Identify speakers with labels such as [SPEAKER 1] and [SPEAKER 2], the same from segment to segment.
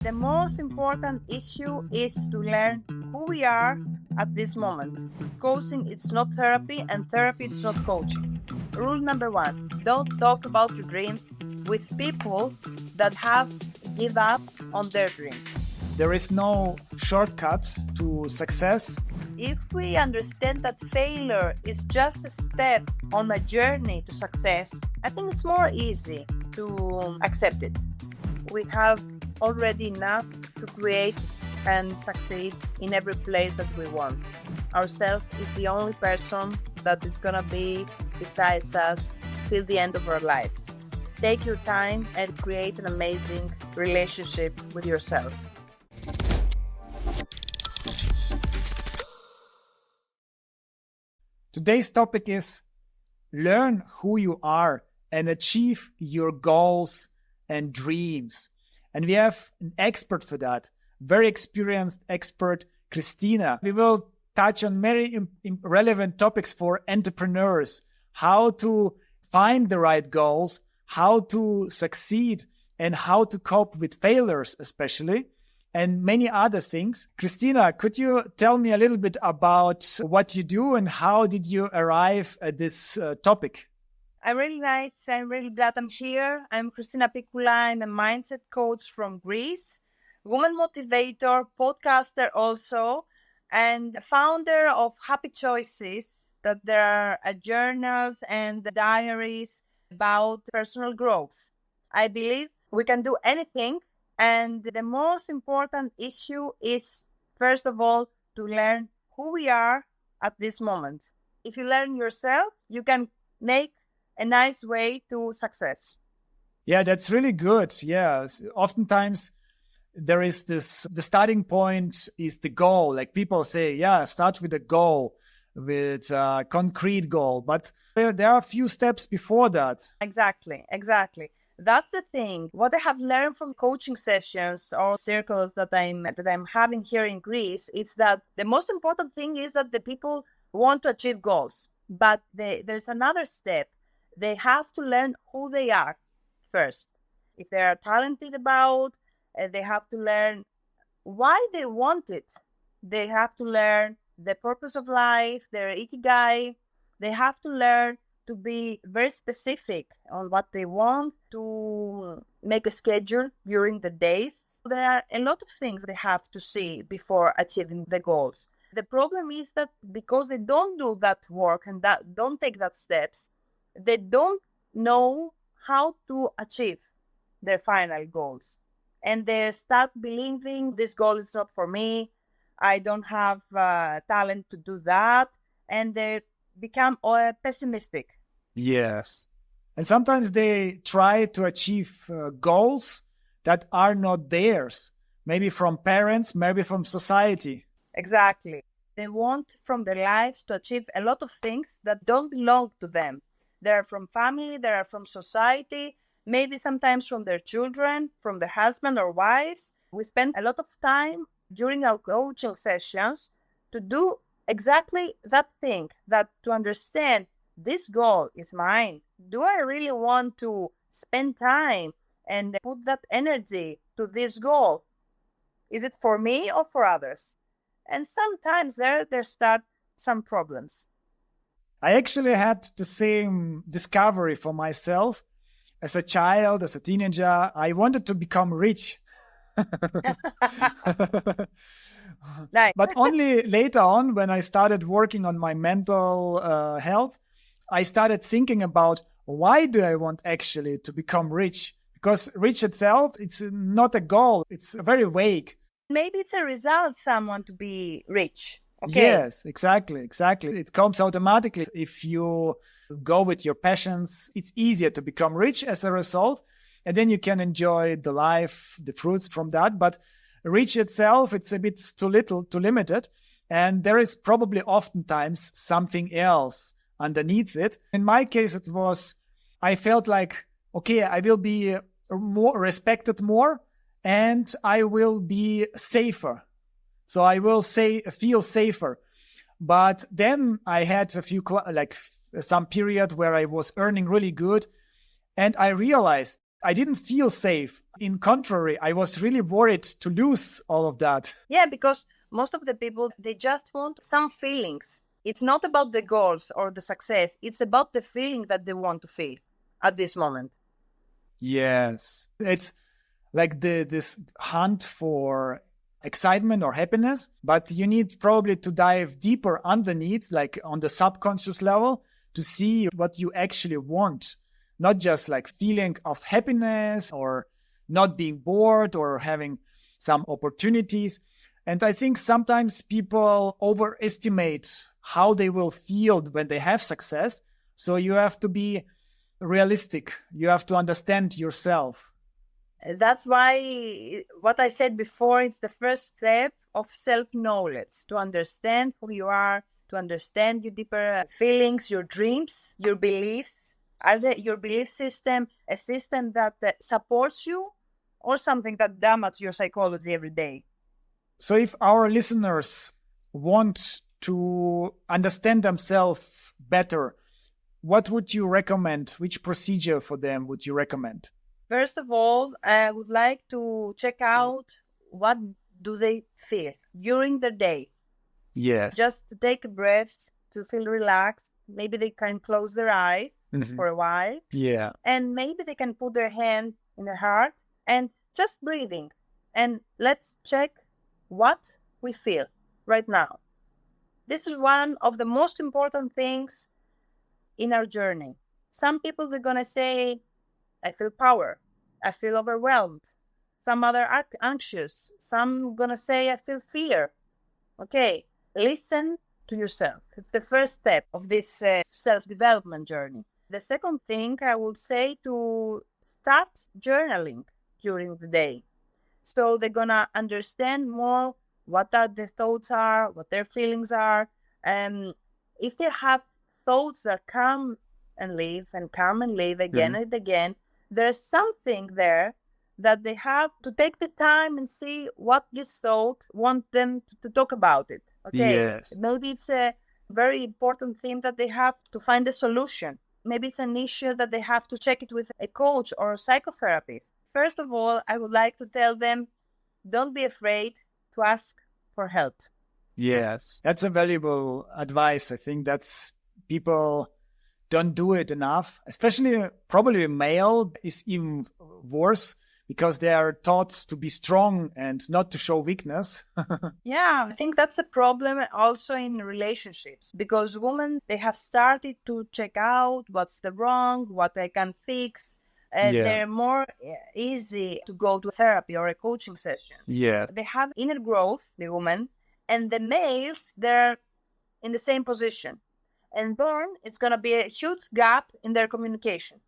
[SPEAKER 1] The most important issue is to learn who we are at this moment. Coaching it's not therapy and therapy it's not coaching. Rule number 1, don't talk about your dreams with people that have give up on their dreams.
[SPEAKER 2] There is no shortcut to success.
[SPEAKER 1] If we understand that failure is just a step on my journey to success, I think it's more easy to accept it. We have already enough to create and succeed in every place that we want. Ourselves is the only person that is going to be besides us till the end of our lives. Take your time and create an amazing relationship with yourself.
[SPEAKER 2] Today's topic is learn who you are and achieve your goals and dreams. And we have an expert for that, very experienced expert, Christina. We will touch on very relevant topics for entrepreneurs, how to find the right goals, how to succeed, and how to cope with failures especially, and many other things. Christina, could you tell me a little bit about what you do and how did you arrive at this topic?
[SPEAKER 1] I'm really nice. I'm really glad I'm here. I'm Christina Picoula. I'm a mindset coach from Greece, woman motivator, podcaster also, and founder of Happy Choices, that there are journals and diaries about personal growth. I believe we can do anything. And the most important issue is, first of all, to learn who we are at this moment. If you learn yourself, you can make a nice way to success.
[SPEAKER 2] Yeah, that's really good. Yeah, oftentimes there is this, the starting point is the goal. Like people say, yeah, start with a goal, with a concrete goal. But there are a few steps before that.
[SPEAKER 1] Exactly. That's the thing. What I have learned from coaching sessions or circles that I'm having here in Greece, it's that the most important thing is that the people want to achieve goals. But there's another step. They have to learn who they are first. If they are talented about, they have to learn why they want it. They have to learn the purpose of life, their ikigai. They have to learn to be very specific on what they want, to make a schedule during the days. There are a lot of things they have to see before achieving the goals. The problem is that because they don't do that work and that don't take that steps, they don't know how to achieve their final goals. And they start believing this goal is not for me. I don't have talent to do that. And they become pessimistic.
[SPEAKER 2] Yes. And sometimes they try to achieve goals that are not theirs. Maybe from parents, maybe from society.
[SPEAKER 1] Exactly. They want from their lives to achieve a lot of things that don't belong to them. They are from family, they are from society, maybe sometimes from their children, from their husband or wives. We spend a lot of time during our coaching sessions to do exactly that thing, that to understand this goal is mine. Do I really want to spend time and put that energy to this goal? Is it for me or for others? And sometimes there start some problems.
[SPEAKER 2] I actually had the same discovery for myself. As a child, as a teenager, I wanted to become rich.
[SPEAKER 1] Nice.
[SPEAKER 2] But only later on, when I started working on my mental health, I started thinking about why do I want actually to become rich? Because rich itself, it's not a goal. It's very vague.
[SPEAKER 1] Maybe it's a result, someone to be rich. Okay.
[SPEAKER 2] Yes, exactly. It comes automatically. If you go with your passions, it's easier to become rich as a result. And then you can enjoy the life, the fruits from that. But rich itself, it's a bit too little, too limited. And there is probably oftentimes something else underneath it. In my case, it was, I felt like, okay, I will be more respected more and I will be safer. So I will feel safer. But then I had some period where I was earning really good. And I realized I didn't feel safe. In contrary, I was really worried to lose all of that.
[SPEAKER 1] Yeah, because most of the people, they just want some feelings. It's not about the goals or the success. It's about the feeling that they want to feel at this moment.
[SPEAKER 2] Yes. It's like this hunt for excitement or happiness, but you need probably to dive deeper underneath, like on the subconscious level, to see what you actually want. Not just like feeling of happiness or not being bored or having some opportunities. And I think sometimes people overestimate how they will feel when they have success. So you have to be realistic. You have to understand yourself.
[SPEAKER 1] That's why what I said before, it's the first step of self-knowledge, to understand who you are, to understand your deeper feelings, your dreams, your beliefs. Are your belief system a system that supports you or something that damages your psychology every day?
[SPEAKER 2] So if our listeners want to understand themselves better, what would you recommend? Which procedure for them would you recommend?
[SPEAKER 1] First of all, I would like to check out what do they feel during the day.
[SPEAKER 2] Yes.
[SPEAKER 1] Just to take a breath, to feel relaxed. Maybe they can close their eyes for a while.
[SPEAKER 2] Yeah.
[SPEAKER 1] And maybe they can put their hand in their heart and just breathing. And let's check what we feel right now. This is one of the most important things in our journey. Some people, they're going to say, I feel power. I feel overwhelmed. Some other are anxious. Some going to say, I feel fear. Okay, listen to yourself. It's the first step of this self-development journey. The second thing I would say, to start journaling during the day. So they're going to understand more what are the thoughts are, what their feelings are. And if they have thoughts that come and leave again and again, there's something there that they have to take the time and see what this thought want them to talk about it. Okay,
[SPEAKER 2] Yes.
[SPEAKER 1] maybe it's a very important thing that they have to find a solution. Maybe it's an issue that they have to check it with a coach or a psychotherapist. First of all, I would like to tell them, don't be afraid to ask for help.
[SPEAKER 2] Yes, that's a valuable advice. I think that's people don't do it enough, especially probably male is even worse because they are taught to be strong and not to show weakness.
[SPEAKER 1] Yeah, I think that's a problem also in relationships, because women, they have started to check out what's the wrong, what I can fix. They're more easy to go to therapy or a coaching session.
[SPEAKER 2] Yeah.
[SPEAKER 1] They have inner growth, the women, and the males, they're in the same position. And then it's going to be a huge gap in their communication.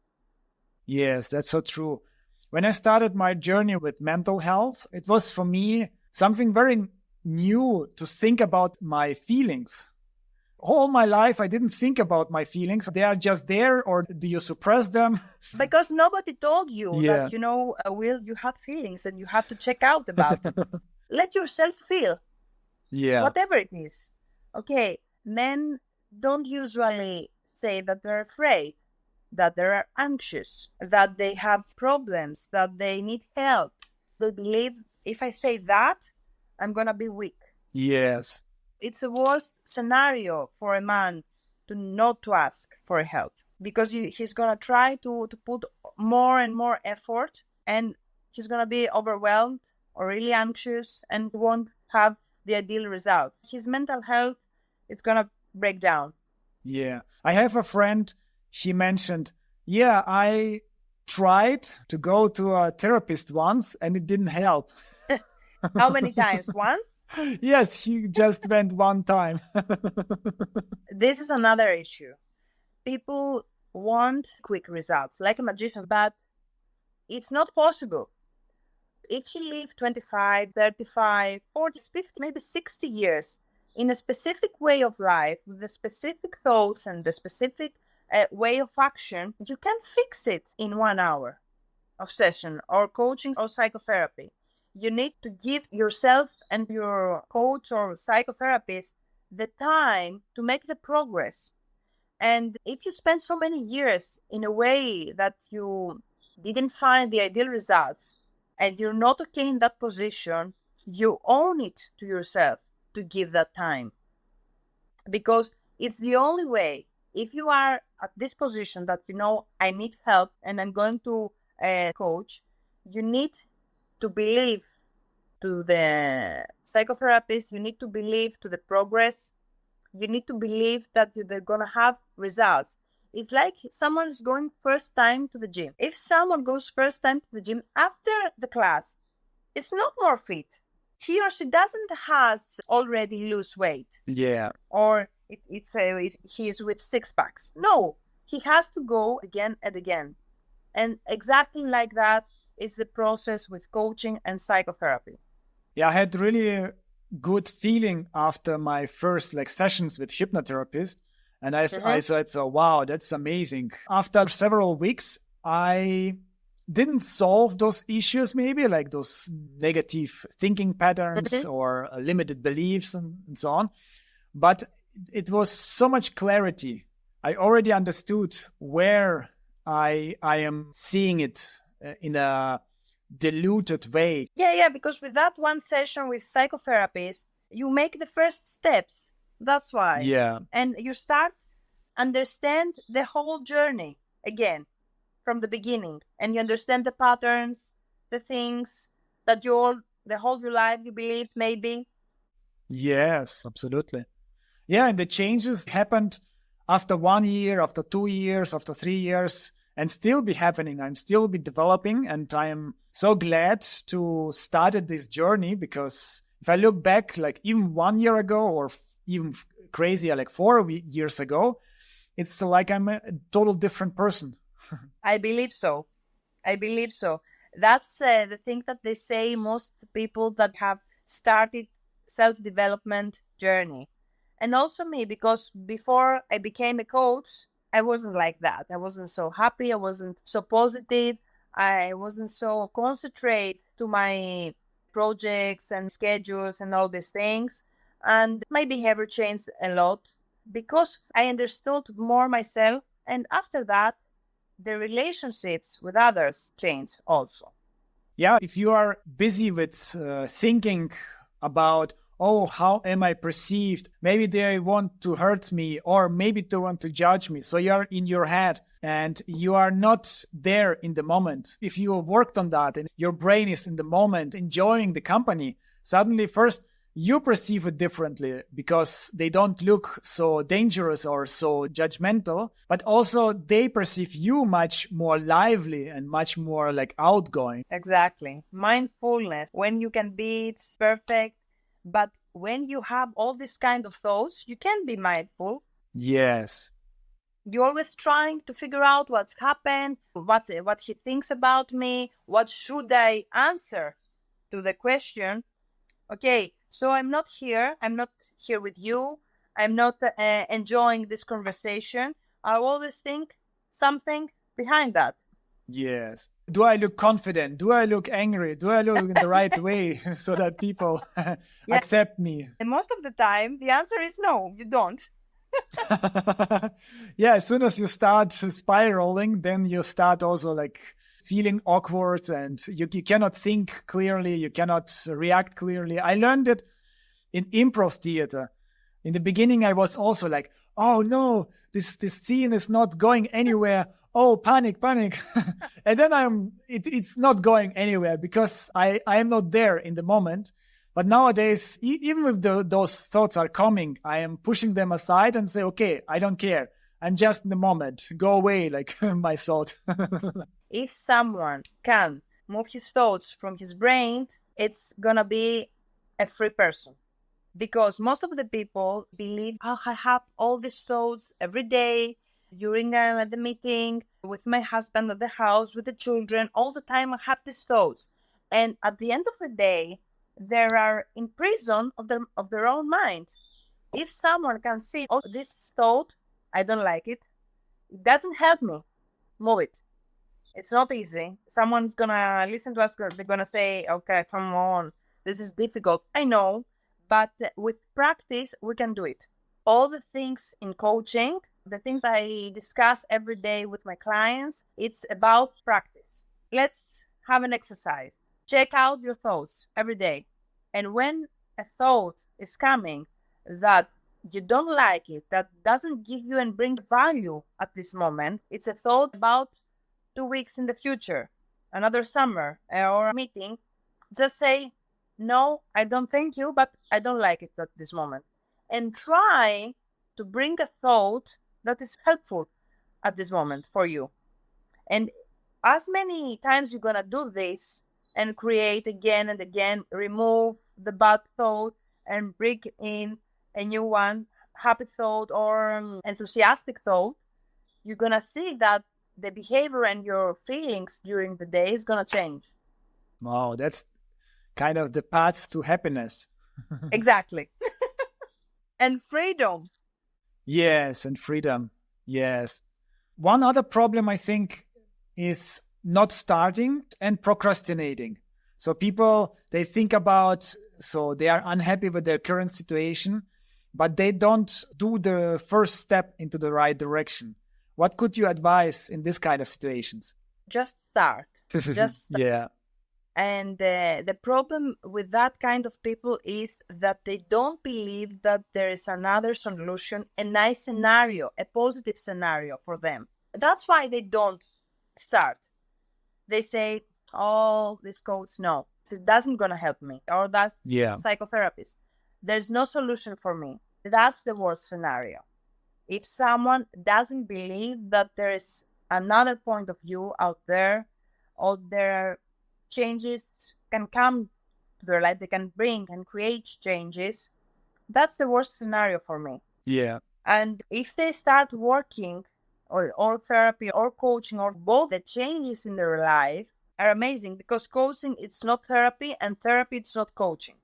[SPEAKER 2] Yes, that's so true. When I started my journey with mental health, it was for me something very new to think about my feelings. All my life, I didn't think about my feelings. They are just there, or do you suppress them?
[SPEAKER 1] Because nobody told you that, Will, you have feelings and you have to check out about them. Let yourself feel.
[SPEAKER 2] Yeah.
[SPEAKER 1] Whatever it is. Okay, men don't usually say that they're afraid, that they're anxious, that they have problems, that they need help. They believe, if I say that, I'm going to be weak.
[SPEAKER 2] Yes.
[SPEAKER 1] It's a worst scenario for a man to not to ask for help, because he's going to try to put more and more effort, and he's going to be overwhelmed or really anxious and won't have the ideal results. His mental health is going to break down.
[SPEAKER 2] Yeah. I have a friend, she mentioned, I tried to go to a therapist once and it didn't help.
[SPEAKER 1] How many times? Once?
[SPEAKER 2] Yes, he just went one time.
[SPEAKER 1] This is another issue. People want quick results, like a magician, but it's not possible. If you live 25, 35, 40, 50, maybe 60 years in a specific way of life, with the specific thoughts and the specific way of action, you can fix it in 1 hour of session or coaching or psychotherapy. You need to give yourself and your coach or psychotherapist the time to make the progress. And if you spend so many years in a way that you didn't find the ideal results, and you're not okay in that position, you own it to yourself to give that time. Because it's the only way. If you are at this position that I need help and I'm going to a coach, you need to believe to the psychotherapist, you need to believe to the progress, you need to believe that they're going to have results. It's like someone's going first time to the gym. If someone goes first time to the gym after the class, it's not more fit. He or she doesn't has already lose weight.
[SPEAKER 2] Yeah.
[SPEAKER 1] Or he's with 6 packs. No, he has to go again and again. And exactly like that is the process with coaching and psychotherapy.
[SPEAKER 2] Yeah, I had really good feeling after my first sessions with hypnotherapist. And I thought, so, wow, that's amazing. After several weeks, I didn't solve those issues, maybe like those negative thinking patterns or limited beliefs and so on. But it was so much clarity. I already understood where I am seeing it in a diluted way.
[SPEAKER 1] Yeah, because with that one session with psychotherapists, you make the first steps. That's why.
[SPEAKER 2] Yeah.
[SPEAKER 1] And you start understand the whole journey again from the beginning, and you understand the patterns, the things that the whole your life you believed maybe.
[SPEAKER 2] Yes, absolutely. Yeah, and the changes happened after 1 year, after 2 years, after 3 years, and still be happening. I'm still be developing, and I am so glad to started this journey, because if I look back, even 1 year ago, or even crazier, 4 years ago, it's like I'm a total different person.
[SPEAKER 1] I believe so. That's the thing that they say most people that have started self-development journey. And also me, because before I became a coach, I wasn't like that. I wasn't so happy. I wasn't so positive. I wasn't so concentrate to my projects and schedules and all these things. And my behavior changed a lot because I understood more myself. And after that, the relationships with others change also.
[SPEAKER 2] Yeah, if you are busy with thinking about, oh, how am I perceived? Maybe they want to hurt me, or maybe they want to judge me. So you are in your head and you are not there in the moment. If you have worked on that and your brain is in the moment, enjoying the company, suddenly first you perceive it differently because they don't look so dangerous or so judgmental, but also they perceive you much more lively and much more outgoing.
[SPEAKER 1] Exactly. Mindfulness. When you can be, it's perfect. But when you have all these kind of thoughts, you can be mindful.
[SPEAKER 2] Yes.
[SPEAKER 1] You're always trying to figure out what's happened, what he thinks about me, what should I answer to the question. Okay, so I'm not here with you, I'm not enjoying this conversation. I always think something behind that.
[SPEAKER 2] Yes. Do I look confident? Do I look angry? Do I look in the right way so that people accept me?
[SPEAKER 1] And most of the time, the answer is no, you don't.
[SPEAKER 2] Yeah, as soon as you start spiraling, then you start also feeling awkward, and you cannot think clearly, you cannot react clearly. I learned it in improv theater. In the beginning, I was also like, oh no, this scene is not going anywhere. Oh, panic. And then it's not going anywhere because I am not there in the moment. But nowadays, even if those thoughts are coming, I am pushing them aside and say, okay, I don't care. I'm just in the moment. Go away, my thought.
[SPEAKER 1] If someone can move his thoughts from his brain, it's gonna be a free person. Because most of the people believe, oh, I have all these thoughts every day during the meeting, with my husband at the house, with the children, all the time I have these thoughts. And at the end of the day, they are in prison of their own mind. If someone can see, oh, this thought, I don't like it, it doesn't help me, move it. It's not easy. Someone's gonna listen to us, they're gonna say, okay, come on, this is difficult. I know, but with practice, we can do it. All the things in coaching The things I discuss every day with my clients, it's about practice. Let's have an exercise. Check out your thoughts every day. And when a thought is coming that you don't like it, that doesn't give you and bring value at this moment, it's a thought about 2 weeks in the future, another summer, or a meeting, just say, no, I don't thank you, but I don't like it at this moment. And try to bring a thought that is helpful at this moment for you. And as many times you're going to do this and create again and again, remove the bad thought and bring in a new one, happy thought or enthusiastic thought, you're going to see that the behavior and your feelings during the day is going to change.
[SPEAKER 2] Wow, that's kind of the path to happiness.
[SPEAKER 1] Exactly. And freedom.
[SPEAKER 2] Yes, and freedom. Yes. One other problem, I think, is not starting and procrastinating. So people, they think about, so they are unhappy with their current situation, but they don't do the first step into the right direction. What could you advise in this kind of situations?
[SPEAKER 1] Just start. Just start.
[SPEAKER 2] Yeah.
[SPEAKER 1] And the problem with that kind of people is that they don't believe that there is another solution, a nice scenario, a positive scenario for them. That's why they don't start. They say, oh, this coach, no, this doesn't going to help me. Or that's psychotherapist. There's no solution for me. That's the worst scenario. If someone doesn't believe that there is another point of view out there, or there changes can come to their life, they can bring and create changes, that's the worst scenario for me.
[SPEAKER 2] Yeah.
[SPEAKER 1] And if they start working or therapy or coaching or both, the changes in their life are amazing, because coaching, it's not therapy, and therapy, it's not coaching.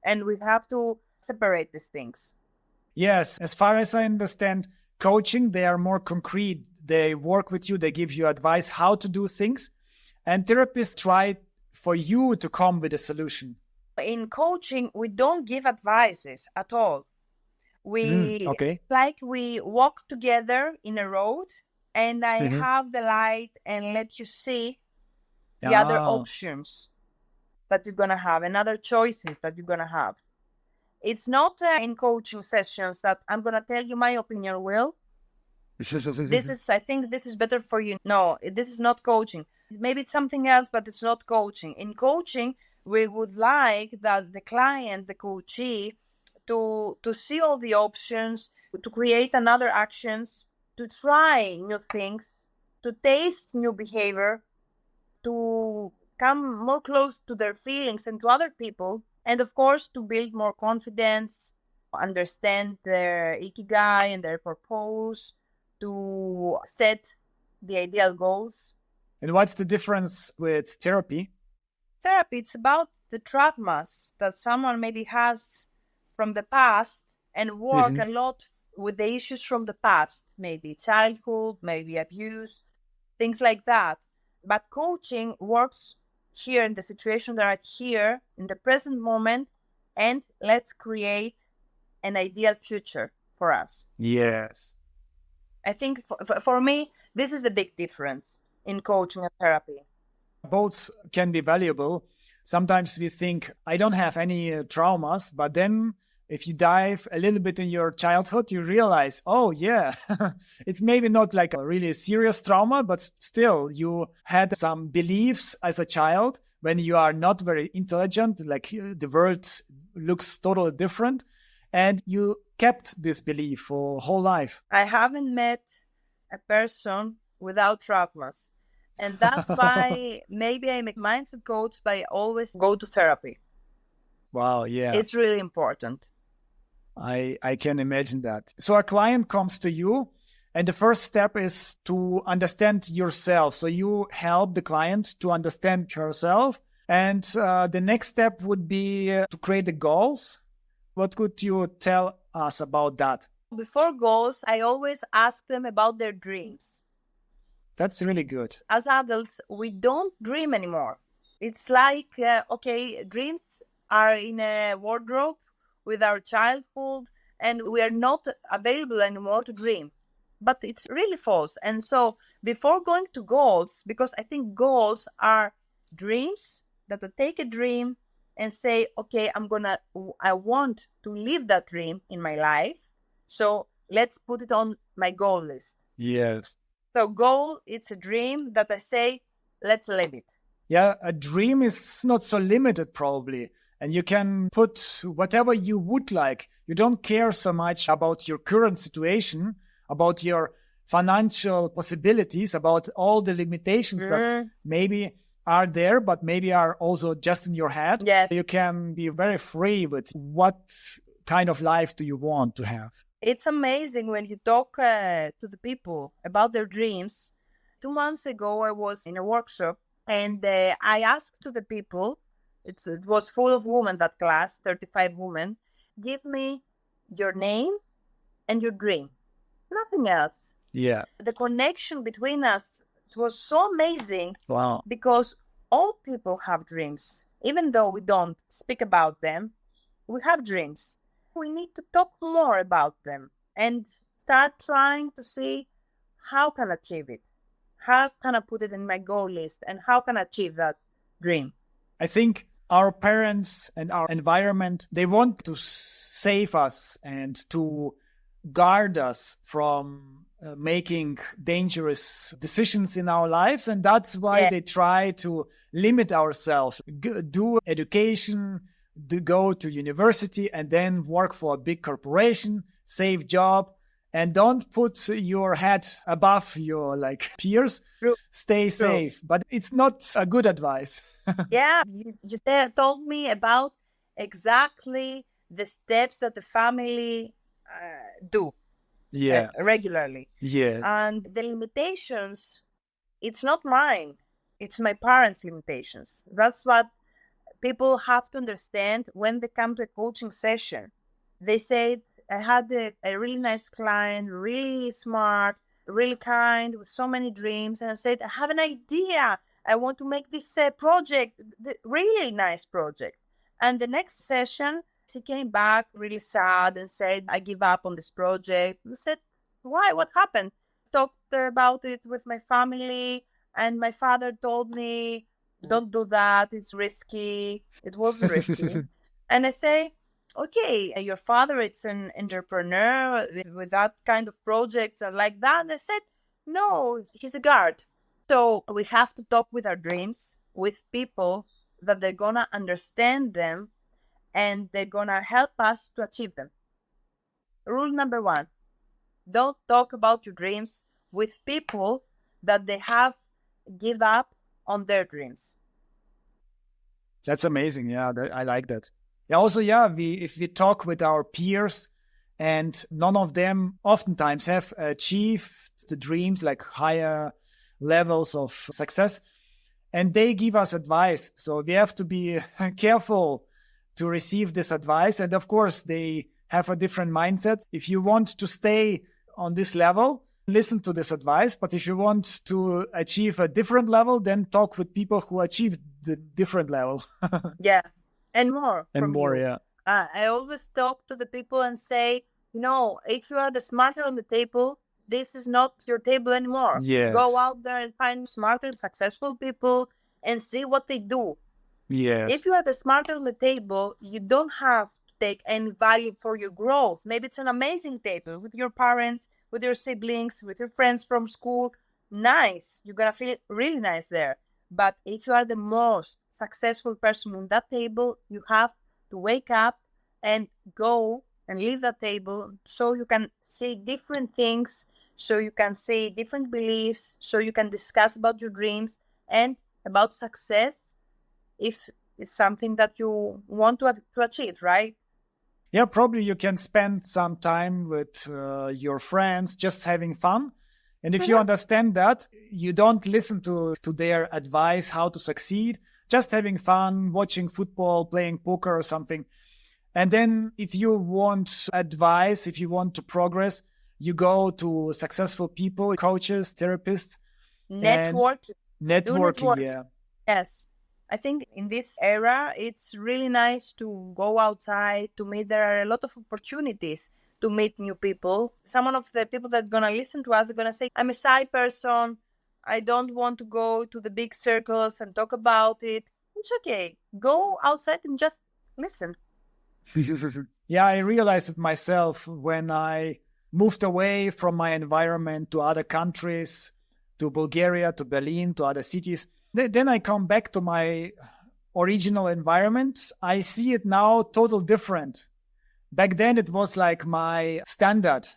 [SPEAKER 1] And we have to separate these things.
[SPEAKER 2] Yes, as far as I understand, coaching, they are more concrete. They work with you, they give you advice how to do things. And therapists try for you to come with a solution.
[SPEAKER 1] In coaching, we don't give advices at all. We walk together in a road, and I have the light and let you see the other options that you're going to have and other choices that you're going to have. It's not in coaching sessions that I'm going to tell you my opinion, Will. I think this is better for you. No, this is not coaching. Maybe it's something else, but it's not coaching. In coaching, we would like that the client, the coachee, to see all the options, to create another actions, to try new things, to taste new behavior, to come more close to their feelings and to other people, and of course, to build more confidence, understand their ikigai and their purpose, to set the ideal goals.
[SPEAKER 2] And what's the difference with therapy?
[SPEAKER 1] Therapy, it's about the traumas that someone maybe has from the past and work a lot with the issues from the past, maybe childhood, maybe abuse, things like that. But coaching works here in the situation that are here in the present moment, and let's create an ideal future for us.
[SPEAKER 2] Yes.
[SPEAKER 1] I think for me, this is the big difference in coaching and therapy.
[SPEAKER 2] Both can be valuable. Sometimes we think, I don't have any traumas, but then if you dive a little bit in your childhood, you realize, oh yeah, it's maybe not like a really serious trauma, but still you had some beliefs as a child when you are not very intelligent, like the world looks totally different, and you kept this belief for whole life.
[SPEAKER 1] I haven't met a person without traumas. And that's why maybe I'm a mindset coach, but I always go to therapy.
[SPEAKER 2] Wow, yeah.
[SPEAKER 1] It's really important.
[SPEAKER 2] I can imagine that. So a client comes to you, and the first step is to understand yourself. So you help the client to understand herself. And the next step would be to create the goals. What could you tell us about that?
[SPEAKER 1] Before goals, I always ask them about their dreams.
[SPEAKER 2] That's really good.
[SPEAKER 1] As adults, we don't dream anymore. It's like, dreams are in a wardrobe with our childhood, and we are not available anymore to dream. but it's really false. And so before going to goals, because I think goals are dreams, that I take a dream and say, okay, I want to live that dream in my life. So let's put it on my goal list.
[SPEAKER 2] Yes.
[SPEAKER 1] So goal, it's a dream that I say, let's live it.
[SPEAKER 2] Yeah, a dream is not so limited probably. And you can put whatever you would like. You don't care so much about your current situation, about your financial possibilities, about all the limitations that maybe are there, but maybe are also just in your head.
[SPEAKER 1] Yes.
[SPEAKER 2] You can be very free with what kind of life do you want to have.
[SPEAKER 1] It's amazing when you talk to the people about their dreams. 2 months ago, I was in a workshop and I asked to the people, it was full of women, that class, 35 women, give me your name and your dream, nothing else.
[SPEAKER 2] Yeah.
[SPEAKER 1] The connection between us, it was so amazing.
[SPEAKER 2] Wow.
[SPEAKER 1] Because all people have dreams. Even though we don't speak about them, we have dreams. We need to talk more about them and start trying to see how can I achieve it? How can I put it in my goal list? And how can I achieve that dream?
[SPEAKER 2] I think our parents and our environment, they want to save us and to guard us from making dangerous decisions in our lives. And that's why they try to limit ourselves, do education, go to university, and then work for a big corporation, safe job, and don't put your head above your peers.
[SPEAKER 1] True.
[SPEAKER 2] Stay safe. But it's not a good advice.
[SPEAKER 1] Yeah, you told me about exactly the steps that the family do regularly.
[SPEAKER 2] Yes.
[SPEAKER 1] And the limitations, it's not mine. It's my parents' limitations. That's what people have to understand when they come to a coaching session. They said, I had a really nice client, really smart, really kind, with so many dreams. And I said, I have an idea. I want to make this project, really nice project. And the next session, she came back really sad and said, I give up on this project. I said, why? What happened? Talked about it with my family, and my father told me, don't do that. It's risky. It was risky. And I say, okay, your father, it's an entrepreneur with that kind of projects and like that. And I said, no, he's a guard. So we have to talk with our dreams, with people that they're going to understand them and they're going to help us to achieve them. Rule number 1, don't talk about your dreams with people that they have give up on their dreams.
[SPEAKER 2] That's amazing. Yeah, I like that. Yeah, also, if we talk with our peers and none of them oftentimes have achieved the dreams, like higher levels of success, and they give us advice. So we have to be careful to receive this advice. And of course, they have a different mindset. If you want to stay on this level, listen to this advice. But if you want to achieve a different level, then talk with people who achieved the different level.
[SPEAKER 1] Yeah. And more.
[SPEAKER 2] And more,
[SPEAKER 1] you.
[SPEAKER 2] Yeah.
[SPEAKER 1] I always talk to the people and say, if you are the smarter on the table, this is not your table anymore.
[SPEAKER 2] Yes.
[SPEAKER 1] Go out there and find smarter, successful people and see what they do.
[SPEAKER 2] Yes.
[SPEAKER 1] If you are the smarter on the table, you don't have to take any value for your growth. Maybe it's an amazing table with your parents, with your siblings, with your friends from school. Nice. You're going to feel really nice there. But if you are the most successful person on that table, you have to wake up and go and leave that table so you can see different things, so you can see different beliefs, so you can discuss about your dreams and about success if it's something that you want to achieve, right?
[SPEAKER 2] Yeah, probably you can spend some time with your friends, just having fun. And if you understand that, you don't listen to their advice how to succeed, just having fun, watching football, playing poker or something. And then if you want advice, if you want to progress, you go to successful people, coaches, therapists. Networking, yeah.
[SPEAKER 1] Yes. I think in this era, it's really nice to go outside, to meet. There are a lot of opportunities to meet new people. Some of the people that are going to listen to us are going to say, I'm a shy person. I don't want to go to the big circles and talk about it. It's okay. Go outside and just listen.
[SPEAKER 2] Yeah, I realized it myself when I moved away from my environment to other countries, to Bulgaria, to Berlin, to other cities. Then I come back to my original environment. I see it now total different. Back then it was like my standard,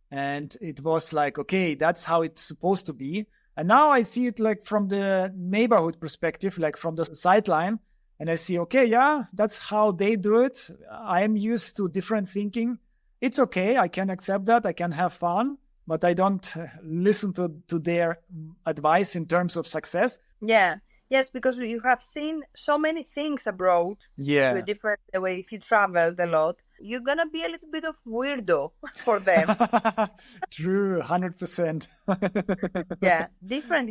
[SPEAKER 2] and it was like, okay, that's how it's supposed to be. And now I see it like from the neighborhood perspective, like from the sideline. And I see, okay, yeah, that's how they do it. I am used to different thinking. It's okay. I can accept that. I can have fun, but I don't listen to their advice in terms of success.
[SPEAKER 1] Yeah. Yes, because you have seen so many things abroad.
[SPEAKER 2] Yeah.
[SPEAKER 1] To a different way. If you traveled a lot, you're going to be a little bit of weirdo for them.
[SPEAKER 2] True, 100%.
[SPEAKER 1] Yeah. Different,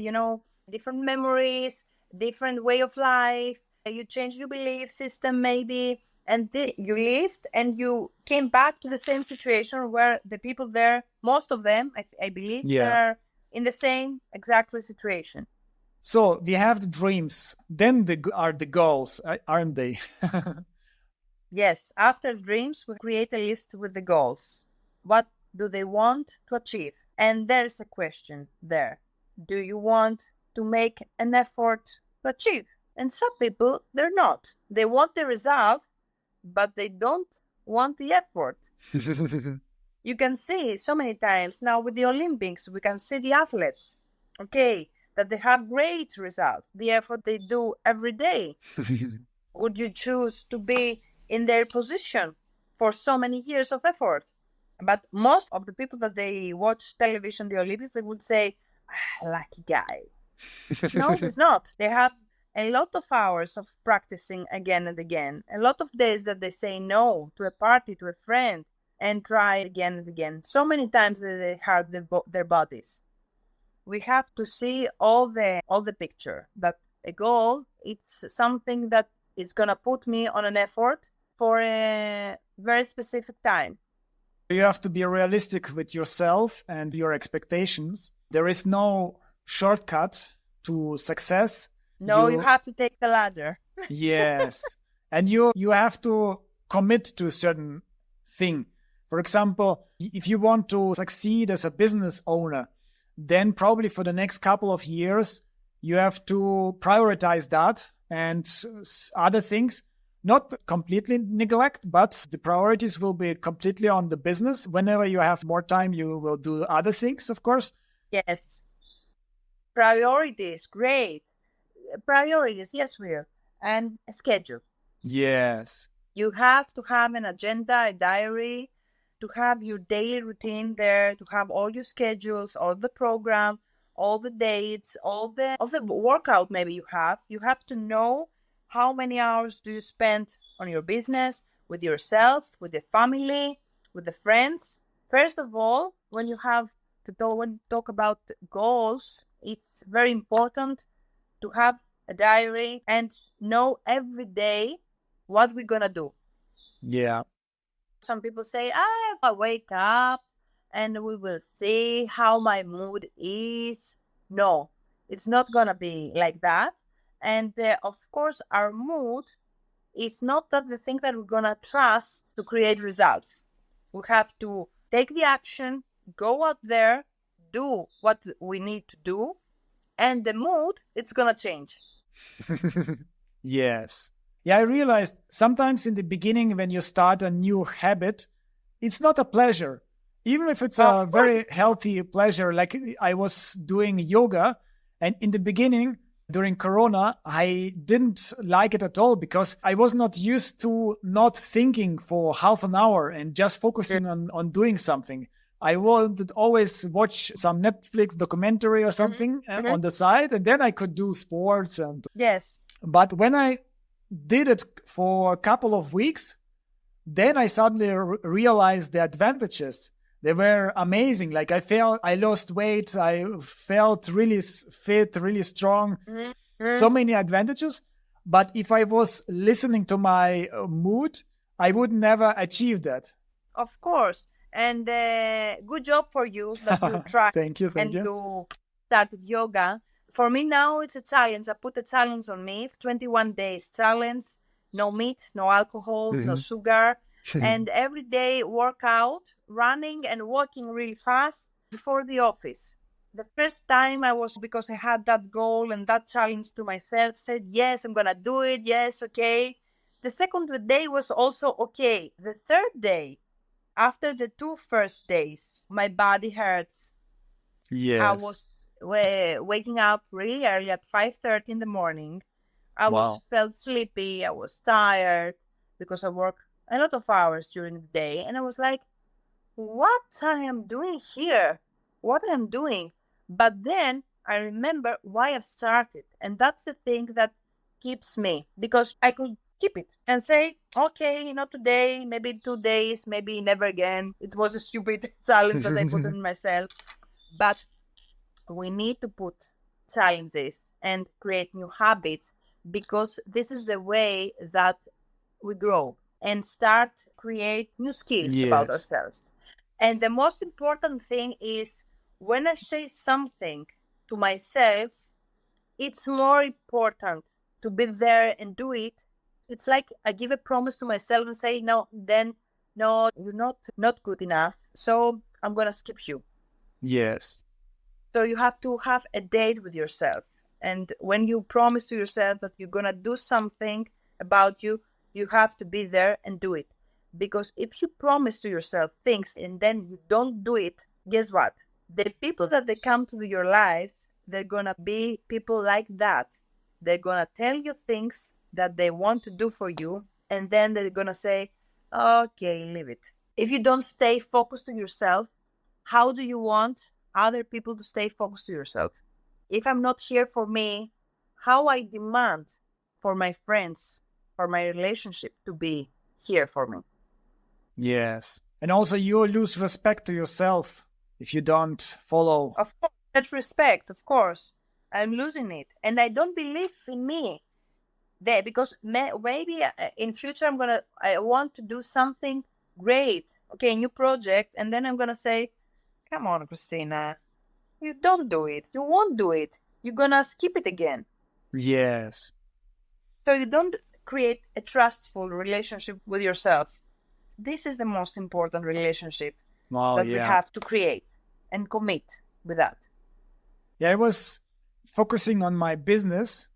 [SPEAKER 1] different memories, different way of life. You change your belief system maybe, and you lived and you came back to the same situation where the people there, most of them, I believe, they're in the same exactly situation.
[SPEAKER 2] So we have the dreams, then are the goals, aren't they?
[SPEAKER 1] Yes, after dreams, we create a list with the goals. What do they want to achieve? And there's a question there. Do you want to make an effort to achieve? And some people, they're not. They want the result, but they don't want the effort. You can see so many times now with the Olympics, we can see the athletes, that they have great results, the effort they do every day. Would you choose to be in their position for so many years of effort? But most of the people that they watch television, the Olympics, they would say, lucky guy. No, it's not. They have a lot of hours of practicing again and again, a lot of days that they say no to a party, to a friend, and try again and again. So many times that they hurt their bodies. We have to see all the picture. That a goal, it's something that is going to put me on an effort for a very specific time.
[SPEAKER 2] You have to be realistic with yourself and your expectations. There is no shortcut to success.
[SPEAKER 1] No, you have to take the ladder.
[SPEAKER 2] Yes. And you have to commit to a certain thing. For example, if you want to succeed as a business owner, then probably for the next couple of years, you have to prioritize that and other things. Not completely neglect, but the priorities will be completely on the business. Whenever you have more time, you will do other things, of course.
[SPEAKER 1] Yes. Priorities, great. Priorities, yes, Will. And a schedule.
[SPEAKER 2] Yes.
[SPEAKER 1] You have to have an agenda, a diary, to have your daily routine there, to have all your schedules, all the program, all the dates, all the workout maybe you have. You have to know how many hours do you spend on your business, with yourself, with the family, with the friends. First of all, when you talk about goals, it's very important to have a diary and know every day what we're going to do.
[SPEAKER 2] Yeah.
[SPEAKER 1] Some people say, I wake up and we will see how my mood is. No, it's not going to be like that. And of course, our mood is not the thing that we're going to trust to create results. We have to take the action, go out there, do what we need to do, and the mood, it's going to change.
[SPEAKER 2] Yes. Yeah, I realized sometimes in the beginning when you start a new habit, it's not a pleasure. Even if it's a very healthy pleasure, like I was doing yoga, and in the beginning, during Corona, I didn't like it at all because I was not used to not thinking for half an hour and just focusing on doing something. I would always watch some Netflix documentary or something on the side, and then I could do sports.
[SPEAKER 1] Yes.
[SPEAKER 2] But when I did it for a couple of weeks, then I suddenly realized the advantages. They were amazing. Like I lost weight. I felt really fit, really strong. So many advantages. But if I was listening to my mood, I would never achieve that.
[SPEAKER 1] Of course. And good job for you that you tried
[SPEAKER 2] Thank you.
[SPEAKER 1] and you started yoga. For me now, it's a challenge. I put a challenge on me, 21 days challenge, no meat, no alcohol, no sugar, and every day workout, running and walking really fast before the office. The first time I was, because I had that goal and that challenge to myself, said, yes, I'm going to do it. Yes, okay. The second day was also okay. The third day, after the 2 first days, my body hurts.
[SPEAKER 2] Yes.
[SPEAKER 1] I was waking up really early at 5:30 in the morning. I felt sleepy. I was tired because I work a lot of hours during the day. And I was like, what I am doing here? What I am doing? But then I remember why I've started. And that's the thing that keeps me, because I could keep it and say, okay, not today, maybe 2 days, maybe never again. It was a stupid challenge that I put on myself. But we need to put challenges and create new habits, because this is the way that we grow and start create new skills about ourselves. And the most important thing is, when I say something to myself, it's more important to be there and do it. It's like I give a promise to myself and say, no, then no, you're not good enough, so I'm gonna skip you.
[SPEAKER 2] Yes.
[SPEAKER 1] So you have to have a date with yourself. And when you promise to yourself that you're going to do something about you, you have to be there and do it. Because if you promise to yourself things and then you don't do it, guess what? The people that they come to your lives, they're going to be people like that. They're going to tell you things that they want to do for you. And then they're going to say, okay, leave it. If you don't stay focused to yourself, how do you want other people to stay focused to yourself? If I'm not here for me, how I demand for my friends, for my relationship to be here for me?
[SPEAKER 2] Yes. And also you lose respect to yourself if you don't follow.
[SPEAKER 1] Of course, that respect, of course. I'm losing it. And I don't believe in me there, because maybe in future I want to do something great. Okay, new project. And then I'm going to say, come on, Christina, you don't do it. You won't do it. You're going to skip it again.
[SPEAKER 2] Yes.
[SPEAKER 1] So you don't create a trustful relationship with yourself. This is the most important relationship that we have to create and commit with that.
[SPEAKER 2] Yeah, I was focusing on my business,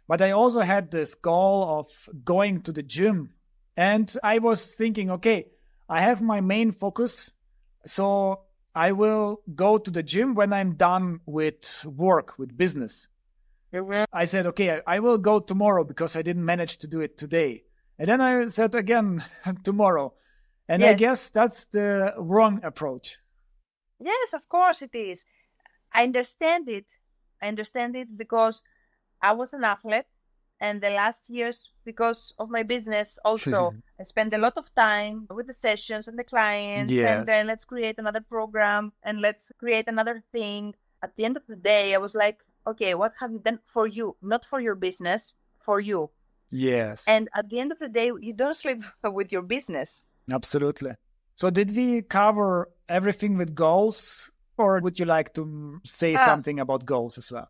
[SPEAKER 2] but I also had this goal of going to the gym. And I was thinking, okay, I have my main focus, so I will go to the gym when I'm done with work, with business. I said, okay, I will go tomorrow because I didn't manage to do it today. And then I said again, tomorrow. And I guess that's the wrong approach.
[SPEAKER 1] Yes, of course it is. I understand it. I understand it because I was an athlete. And the last years, because of my business also, I spend a lot of time with the sessions and the clients. And then let's create another program and let's create another thing. At the end of the day, I was like, okay, what have you done for you? Not for your business, for you.
[SPEAKER 2] Yes.
[SPEAKER 1] And at the end of the day, you don't sleep with your business.
[SPEAKER 2] Absolutely. So did we cover everything with goals, or would you like to say something about goals as well?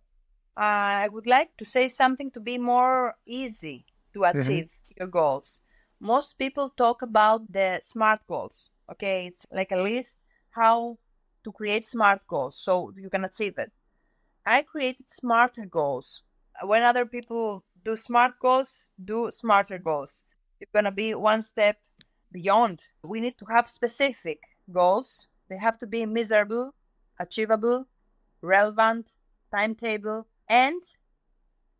[SPEAKER 1] I would like to say something to be more easy to achieve your goals. Most people talk about the SMART goals. Okay, it's like a list how to create SMART goals so you can achieve it. I created smarter goals. When other people do SMART goals, do smarter goals. You're going to be one step beyond. We need to have specific goals. They have to be measurable, achievable, relevant, timetable, and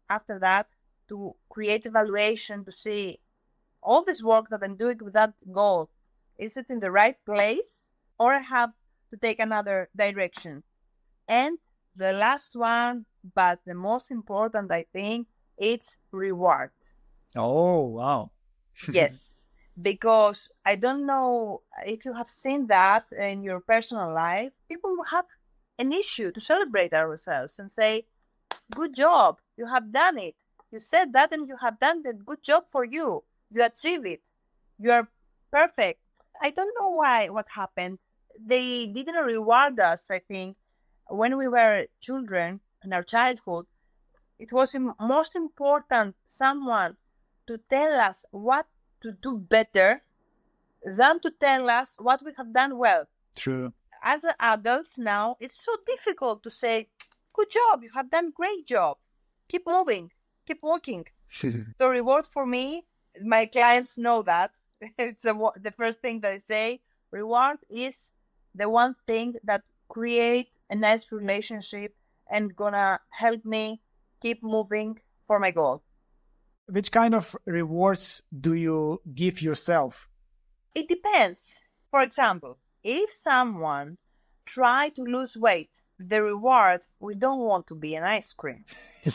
[SPEAKER 1] after that, to create evaluation to see all this work that I'm doing with that goal. Is it in the right place, or I have to take another direction? And the last one, but the most important, I think, it's reward.
[SPEAKER 2] Oh, wow.
[SPEAKER 1] Yes, because I don't know if you have seen that in your personal life. People have an issue to celebrate ourselves and say, good job, you have done it. You said that and you have done it. Good job for you. You achieve it. You are perfect. I don't know what happened they didn't reward us, I think, when we were children in our childhood. It was most important someone to tell us what to do better than to tell us what we have done well.
[SPEAKER 2] True.
[SPEAKER 1] As adults now, it's so difficult to say, good job, you have done great job. Keep moving, keep working. The reward for me, my clients know that. It's the first thing that I say. Reward is the one thing that create a nice relationship and gonna help me keep moving for my goal.
[SPEAKER 2] Which kind of rewards do you give yourself?
[SPEAKER 1] It depends. For example, if someone try to lose weight, the reward, we don't want to be an ice cream.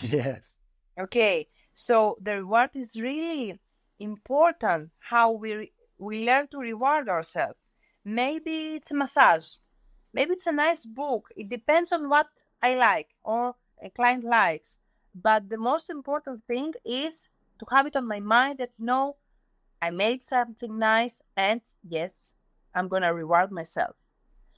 [SPEAKER 2] Yes.
[SPEAKER 1] Okay, so the reward is really important how we learn to reward ourselves. Maybe it's a massage. Maybe it's a nice book. It depends on what I like or a client likes. But the most important thing is to have it on my mind that, I made something nice and yes, I'm going to reward myself.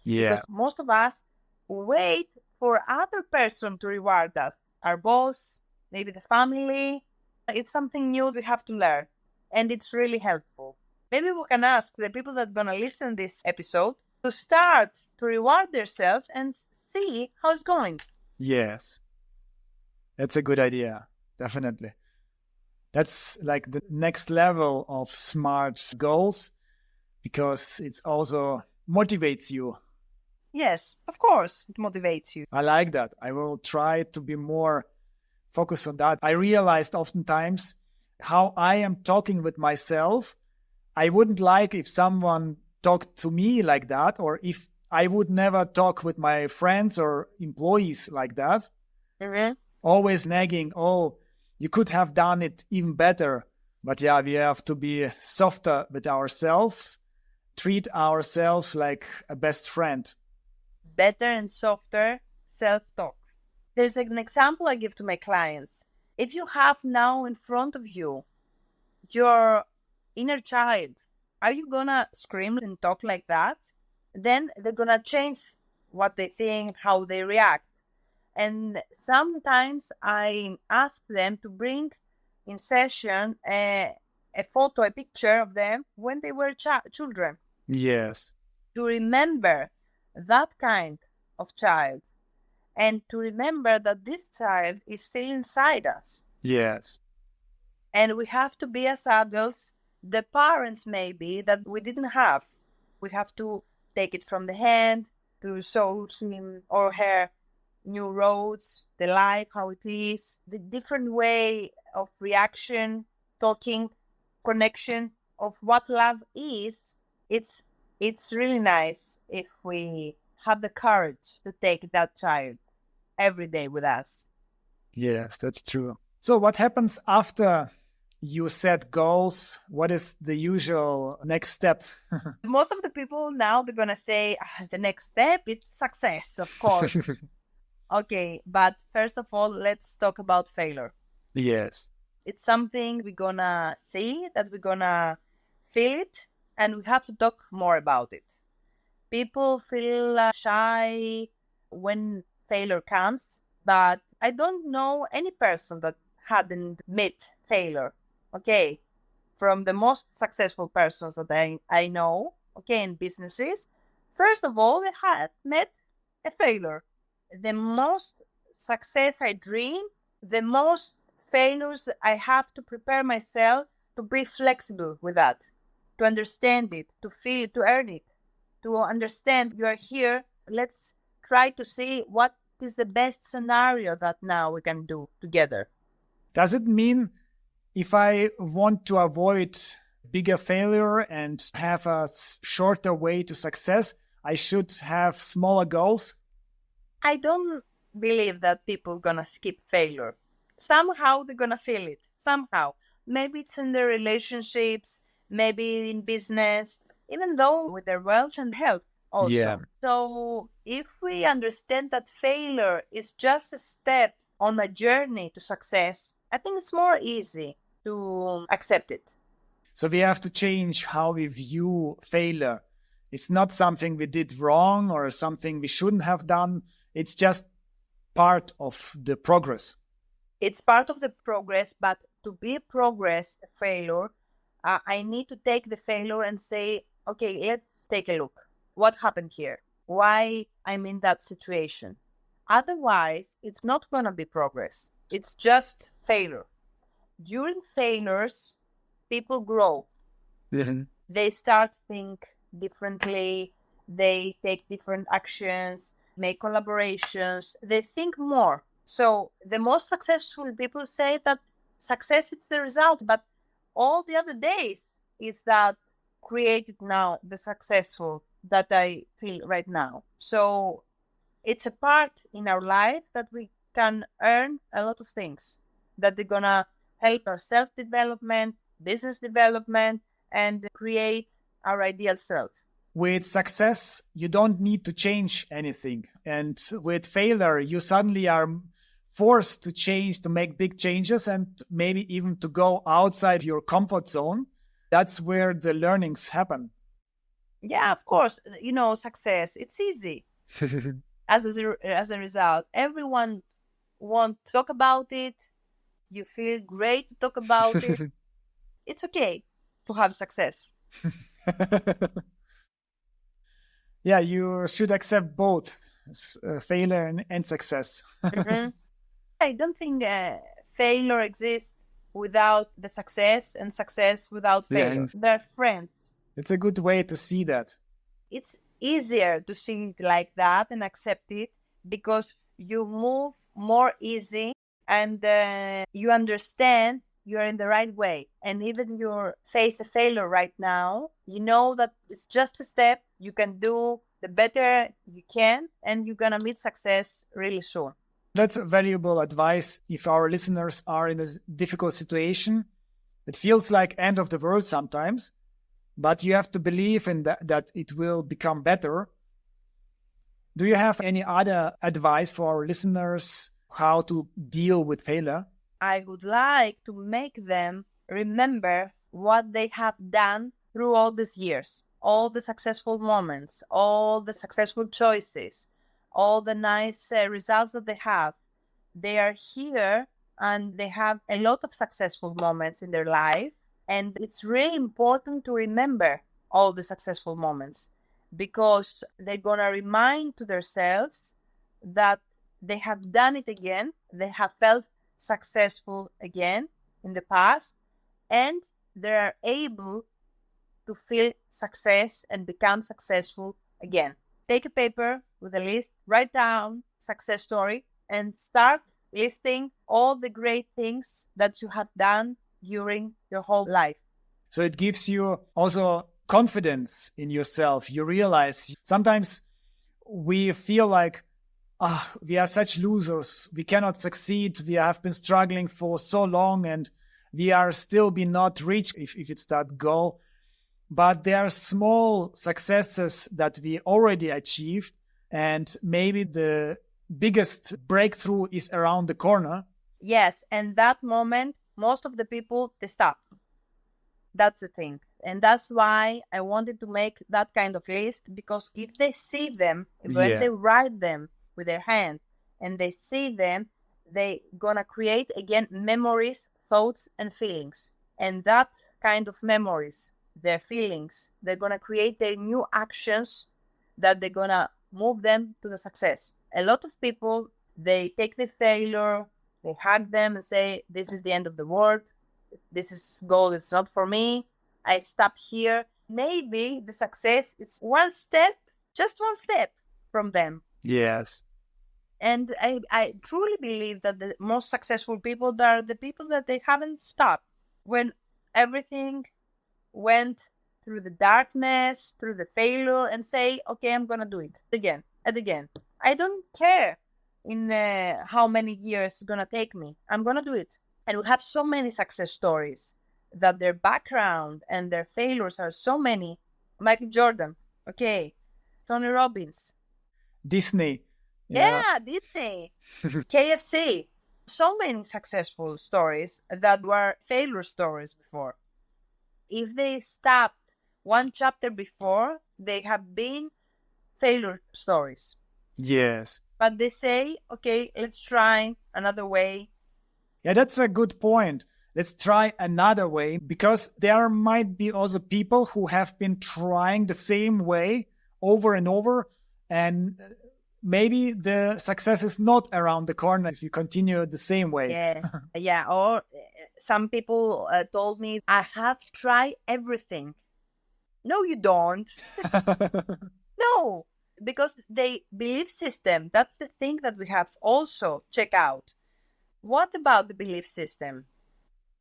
[SPEAKER 2] Yeah.
[SPEAKER 1] Because most of us wait for other person to reward us. Our boss, maybe the family. It's something new we have to learn. And it's really helpful. Maybe we can ask the people that are going to listen this episode to start to reward themselves and see how it's going.
[SPEAKER 2] Yes. That's a good idea. Definitely. That's like the next level of smart goals because it also motivates you.
[SPEAKER 1] Yes, of course, it motivates you.
[SPEAKER 2] I like that. I will try to be more focused on that. I realized oftentimes how I am talking with myself. I wouldn't like if someone talked to me like that, or if I would never talk with my friends or employees like that.
[SPEAKER 1] Mm-hmm.
[SPEAKER 2] Always nagging, oh, you could have done it even better. But yeah, we have to be softer with ourselves, treat ourselves like a best friend.
[SPEAKER 1] Better and softer self-talk. There's an example I give to my clients. If you have now in front of you your inner child, are you gonna scream and talk like that? Then they're gonna change what they think, how they react. And sometimes I ask them to bring in session a photo, a picture of them when they were children.
[SPEAKER 2] Yes.
[SPEAKER 1] To remember that kind of child and to remember that this child is still inside us.
[SPEAKER 2] Yes.
[SPEAKER 1] And we have to be as adults, the parents maybe that we didn't have. We have to take it from the hand to show him or her new roads, the life, how it is, the different way of reaction, talking, connection of what love is. It's really nice if we have the courage to take that child every day with us.
[SPEAKER 2] Yes, that's true. So what happens after you set goals? What is the usual next step?
[SPEAKER 1] Most of the people now, they're going to say, the next step is success, of course. Okay, but first of all, let's talk about failure.
[SPEAKER 2] Yes.
[SPEAKER 1] It's something we're going to see, that we're going to feel it, and we have to talk more about it. People feel shy when failure comes, but I don't know any person that hadn't met failure. Okay, from the most successful persons that I know, okay, in businesses, first of all, they had met a failure. The most success I dream, the most failures I have to prepare myself to be flexible with that, to understand it, to feel it, to earn it, to understand you are here. Let's try to see what is the best scenario that now we can do together.
[SPEAKER 2] Does it mean if I want to avoid bigger failure and have a shorter way to success, I should have smaller goals?
[SPEAKER 1] I don't believe that people gonna skip failure. Somehow they're gonna feel it. Somehow. Maybe it's in their relationships, maybe in business, even though with their wealth and health also.
[SPEAKER 2] Yeah.
[SPEAKER 1] So if we understand that failure is just a step on a journey to success, I think it's more easy to accept it.
[SPEAKER 2] So we have to change how we view failure It's not something we did wrong or something we shouldn't have done. It's just part of the progress.
[SPEAKER 1] It's part of the progress, but to be progress failure, I need to take the failure and say, okay, let's take a look. What happened here? Why I'm in that situation? Otherwise, it's not going to be progress. It's just failure. During failures, people grow. They start think differently. They take different actions, make collaborations. They think more. So the most successful people say that success is the result, but all the other days is that created now the successful that I feel right now. So it's a part in our life that we can earn a lot of things that they're gonna help our self-development, business development, and create our ideal self.
[SPEAKER 2] With success, you don't need to change anything. And with failure, you suddenly are forced to change, to make big changes, and maybe even to go outside your comfort zone. That's where the learnings happen.
[SPEAKER 1] Yeah, of course. Success, it's easy. As a result, everyone wants to talk about it. You feel great to talk about it. It's okay to have success.
[SPEAKER 2] Yeah, you should accept both failure and success.
[SPEAKER 1] Mm-hmm. I don't think failure exists without the success and success without failure. Yeah. They're friends.
[SPEAKER 2] It's a good way to see that.
[SPEAKER 1] It's easier to see it like that and accept it because you move more easy and you understand you're in the right way. And even you face a failure right now, you know that it's just a step. You can do the better you can, and you're going to meet success really soon.
[SPEAKER 2] That's valuable advice if our listeners are in a difficult situation. It feels like end of the world sometimes, but you have to believe in that it will become better. Do you have any other advice for our listeners how to deal with failure?
[SPEAKER 1] I would like to make them remember what they have done through all these years, all the successful moments, all the successful choices, all the nice results that they have. They are here and they have a lot of successful moments in their life. And it's really important to remember all the successful moments because they're going to remind to themselves that they have done it again. They have felt successful again in the past, and they are able to feel success and become successful again. Take a paper with a list, write down success story, and start listing all the great things that you have done during your whole life.
[SPEAKER 2] So it gives you also confidence in yourself. You realize sometimes we feel like, we are such losers. We cannot succeed. We have been struggling for so long and we are still be not reached if it's that goal. But there are small successes that we already achieved. And maybe the biggest breakthrough is around the corner.
[SPEAKER 1] Yes. And that moment, most of the people, they stop. That's the thing. And that's why I wanted to make that kind of list, because if they see them, when they write them with their hand and they see them, they gonna create again memories, thoughts, and feelings. And that kind of memories, their feelings, they're gonna create their new actions that they're gonna move them to the success. A lot of people, they take the failure, they hug them and say, this is the end of the world. This is goal, it's not for me. I stop here. Maybe the success is one step, just one step from them.
[SPEAKER 2] Yes.
[SPEAKER 1] And I truly believe that the most successful people are the people that they haven't stopped. When everything went through the darkness, through the failure, and say, okay, I'm going to do it again and again. I don't care in how many years it's going to take me. I'm going to do it. And we have so many success stories that their background and their failures are so many. Michael Jordan, okay, Tony Robbins.
[SPEAKER 2] Disney.
[SPEAKER 1] Yeah, Disney. KFC. So many successful stories that were failure stories before. If they stopped one chapter before, they have been failure stories.
[SPEAKER 2] Yes.
[SPEAKER 1] But they say, okay, let's try another way.
[SPEAKER 2] Yeah, that's a good point. Let's try another way, because there might be also people who have been trying the same way over and over, and maybe the success is not around the corner if you continue the same way.
[SPEAKER 1] Yeah, yeah. Or some people told me, I have tried everything. No, you don't. No, because the belief system, that's the thing that we have also check out. What about the belief system?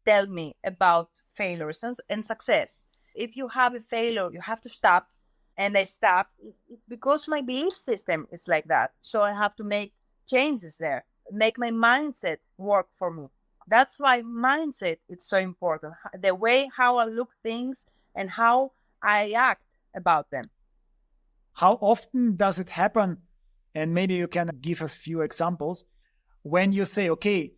[SPEAKER 1] Tell me about failures and success. If you have a failure, you have to stop. And I stop. It's because my belief system is like that. So I have to make changes there, make my mindset work for me. That's why mindset is so important. The way how I look things and how I act about them.
[SPEAKER 2] How often does it happen? And maybe you can give us a few examples when you say, okay,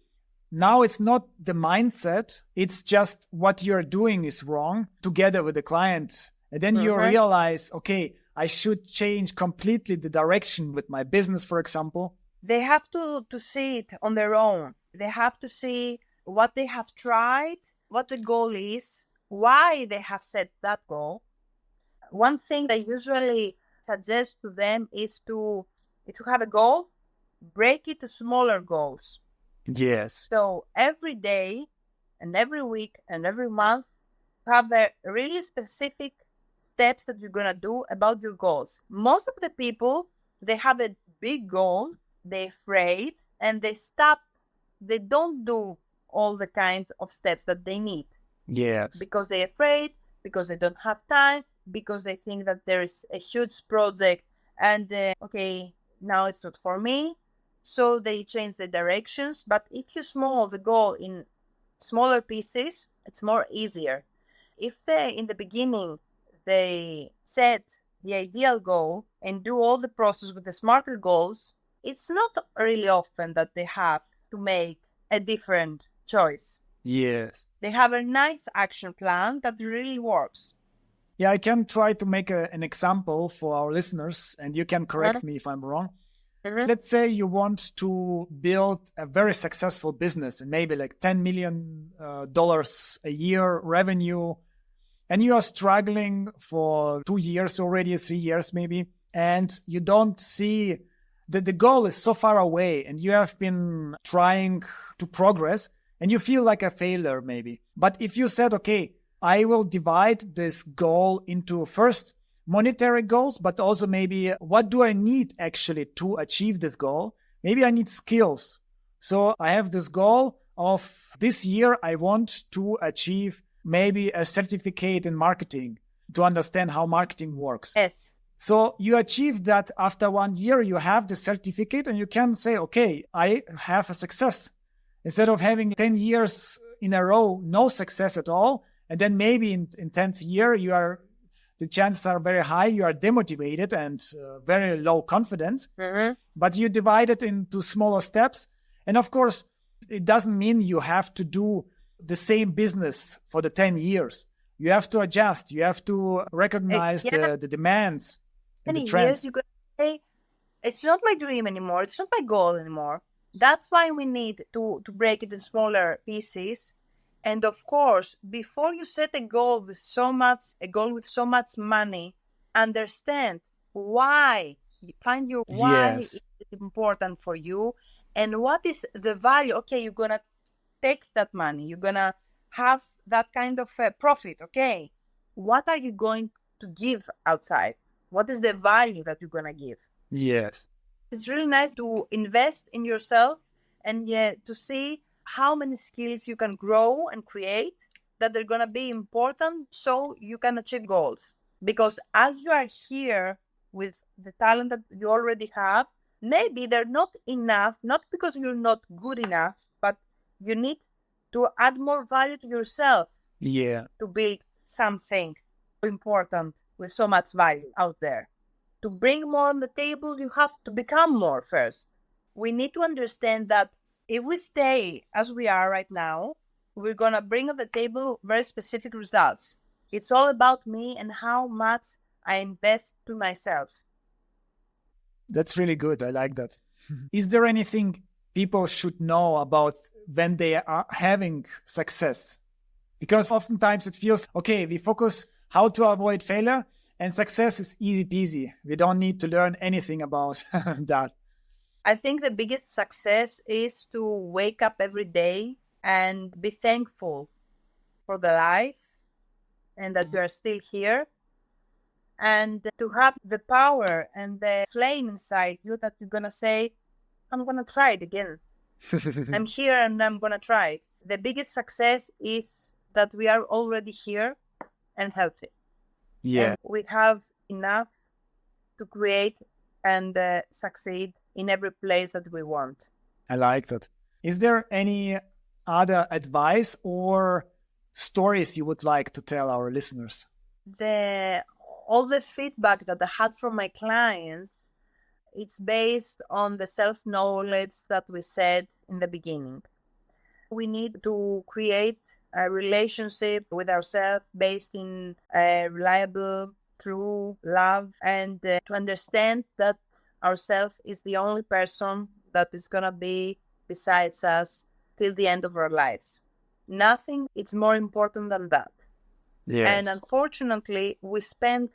[SPEAKER 2] now it's not the mindset, it's just what you're doing is wrong together with the client. And then you realize, okay, I should change completely the direction with my business, for example.
[SPEAKER 1] They have to see it on their own. They have to see what they have tried, what the goal is, why they have set that goal. One thing I usually suggest to them is to, if you have a goal, break it to smaller goals.
[SPEAKER 2] Yes.
[SPEAKER 1] So every day and every week and every month, have a really specific steps that you're going to do about your goals. Most of the people, they have a big goal, they're afraid, and they stop. They don't do all the kind of steps that they need.
[SPEAKER 2] Yes.
[SPEAKER 1] Because they're afraid, because they don't have time, because they think that there is a huge project and, okay, now it's not for me. So they change the directions. But if you small the goal in smaller pieces, it's more easier. If they, in the beginning, they set the ideal goal and do all the process with the smarter goals, it's not really often that they have to make a different choice.
[SPEAKER 2] Yes.
[SPEAKER 1] They have a nice action plan that really works.
[SPEAKER 2] Yeah, I can try to make an example for our listeners, and you can correct me if I'm wrong. Let's say you want to build a very successful business and maybe like $10 million a year revenue, and you are struggling for 2 years already, 3 years maybe, and you don't see that the goal is so far away, and you have been trying to progress and you feel like a failure maybe. But if you said, okay, I will divide this goal into first monetary goals, but also maybe what do I need actually to achieve this goal? Maybe I need skills. So I have this goal of this year, I want to achieve maybe a certificate in marketing to understand how marketing works.
[SPEAKER 1] Yes.
[SPEAKER 2] So you achieve that after 1 year, you have the certificate and you can say, okay, I have a success. Instead of having 10 years in a row, no success at all. And then maybe in 10th year, the chances are very high, you are demotivated and very low confidence. But you divide it into smaller steps. And of course, it doesn't mean you have to do the same business for the 10 years. You have to adjust. You have to recognize the demands and the trends.
[SPEAKER 1] Years, you could say, it's not my dream anymore. It's not my goal anymore. That's why we need to break it in smaller pieces. And of course, before you set a goal with so much money, understand why. Find your why is important for you and what is the value. Okay, you're going to take that money. You're going to have that kind of profit. Okay, what are you going to give outside? What is the value that you're going to give?
[SPEAKER 2] Yes.
[SPEAKER 1] It's really nice to invest in yourself and to see how many skills you can grow and create that are going to be important so you can achieve goals. Because as you are here with the talent that you already have, maybe they're not enough, not because you're not good enough, but you need to add more value to yourself to build something important with so much value out there. To bring more on the table, you have to become more first. We need to understand that if we stay as we are right now, we're going to bring on the table very specific results. It's all about me and how much I invest to myself.
[SPEAKER 2] That's really good. I like that. Is there anything people should know about when they are having success? Because oftentimes it feels, okay, we focus how to avoid failure and success is easy peasy. We don't need to learn anything about that.
[SPEAKER 1] I think the biggest success is to wake up every day and be thankful for the life and that you are still here, and to have the power and the flame inside you that you're going to say, I'm going to try it again. I'm here and I'm going to try it. The biggest success is that we are already here and healthy.
[SPEAKER 2] Yeah.
[SPEAKER 1] And we have enough to create and succeed in every place that we want.
[SPEAKER 2] I like that. Is there any other advice or stories you would like to tell our listeners?
[SPEAKER 1] All the feedback that I had from my clients, it's based on the self-knowledge that we said in the beginning. We need to create a relationship with ourselves based in reliable, true love, and to understand that ourselves is the only person that is going to be besides us till the end of our lives. Nothing is more important than that.
[SPEAKER 2] Yes.
[SPEAKER 1] And unfortunately, we spend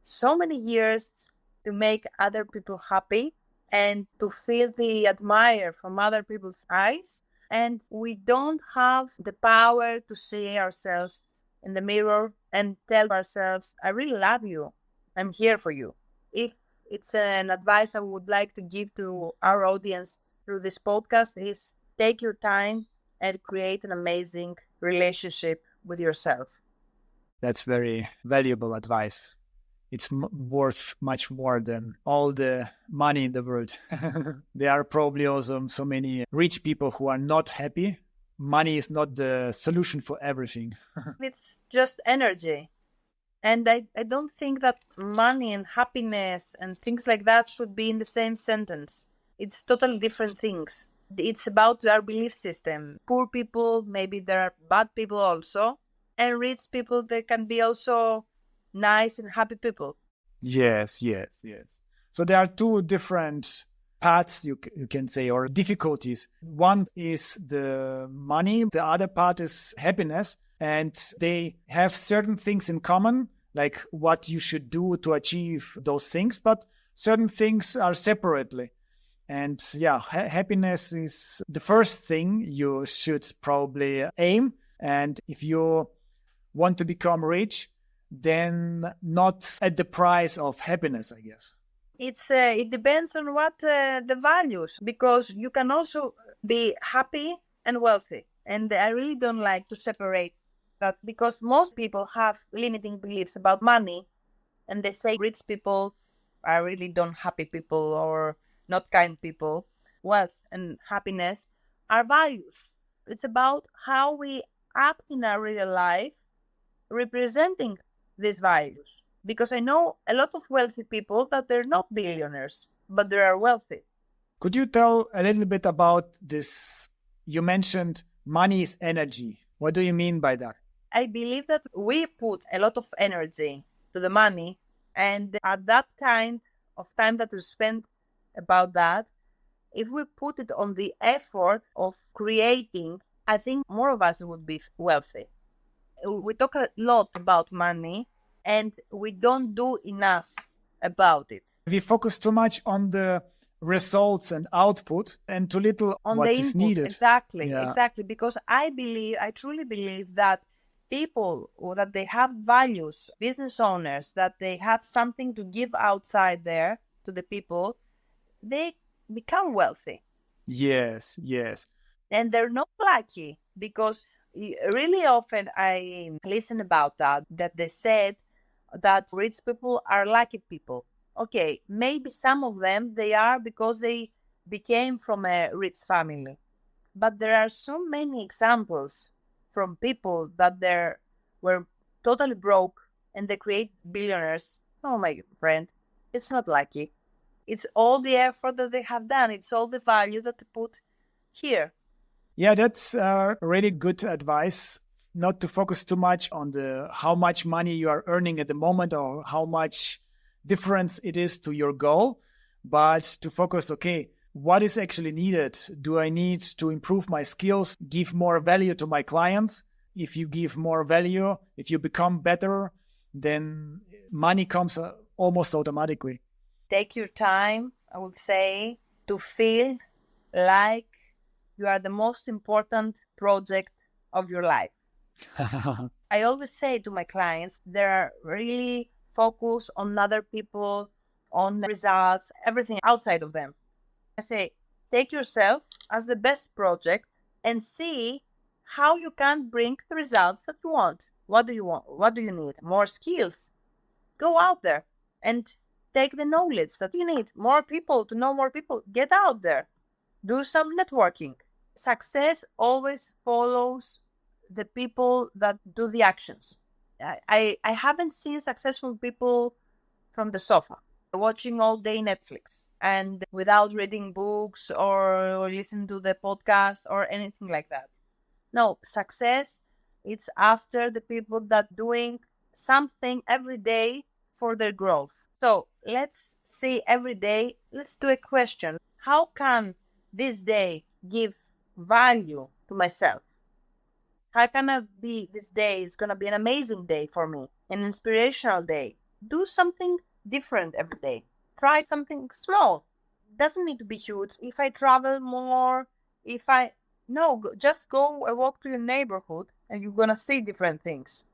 [SPEAKER 1] so many years to make other people happy and to feel the admire from other people's eyes. And we don't have the power to see ourselves in the mirror and tell ourselves, I really love you. I'm here for you. If it's an advice I would like to give to our audience through this podcast is take your time and create an amazing relationship with yourself.
[SPEAKER 2] That's very valuable advice. It's worth much more than all the money in the world. There are probably also so many rich people who are not happy. Money is not the solution for everything.
[SPEAKER 1] It's just energy. And I don't think that money and happiness and things like that should be in the same sentence. It's totally different things. It's about our belief system. Poor people, maybe there are bad people also. And rich people, they can be also nice and happy people.
[SPEAKER 2] Yes. So there are two different paths, you can say, or difficulties. One is the money, the other part is happiness, and they have certain things in common, like what you should do to achieve those things, but certain things are separately. And yeah, happiness is the first thing you should probably aim. And if you want to become rich, then not at the price of happiness, I guess.
[SPEAKER 1] It depends on what the values, because you can also be happy and wealthy. And I really don't like to separate that, because most people have limiting beliefs about money, and they say rich people are really don't happy people or not kind people. Wealth and happiness are values. It's about how we act in our real life representing these values. Because I know a lot of wealthy people that they're not billionaires, but they are wealthy.
[SPEAKER 2] Could you tell a little bit about this? You mentioned money is energy. What do you mean by that?
[SPEAKER 1] I believe that we put a lot of energy to the money, and at that kind of time that we spend about that, if we put it on the effort of creating, I think more of us would be wealthy. We talk a lot about money and we don't do enough about it.
[SPEAKER 2] We focus too much on the results and output and too little on what is needed.
[SPEAKER 1] Exactly. Because I truly believe that people that they have values, business owners, that they have something to give outside there to the people, they become wealthy.
[SPEAKER 2] Yes.
[SPEAKER 1] And they're not lucky, because really often I listen about that they said that rich people are lucky people. Okay, maybe some of them, they are because they became from a rich family. But there are so many examples from people that were totally broke and they create billionaires. Oh, my friend, it's not lucky. It's all the effort that they have done. It's all the value that they put here.
[SPEAKER 2] Yeah, that's really good advice not to focus too much on how much money you are earning at the moment or how much difference it is to your goal, but to focus, okay, what is actually needed? Do I need to improve my skills, give more value to my clients? If you give more value, if you become better, then money comes almost automatically.
[SPEAKER 1] Take your time, I would say, to feel like you are the most important project of your life. I always say to my clients, they're really focused on other people, on results, everything outside of them. I say, take yourself as the best project and see how you can bring the results that you want. What do you want? What do you need? More skills. Go out there and take the knowledge that you need. More people to know more people. Get out there. Do some networking. Success always follows the people that do the actions. I haven't seen successful people from the sofa watching all day Netflix and without reading books or listening to the podcast or anything like that. No, success, it's after the people that doing something every day for their growth. So let's see every day, let's do a question. How can this day give value to myself? How can I be this day is going to be an amazing day for me, an inspirational day. Do something different every day. Try something small. Doesn't need to be huge. If I travel more, just go and walk to your neighborhood and you're going to see different things.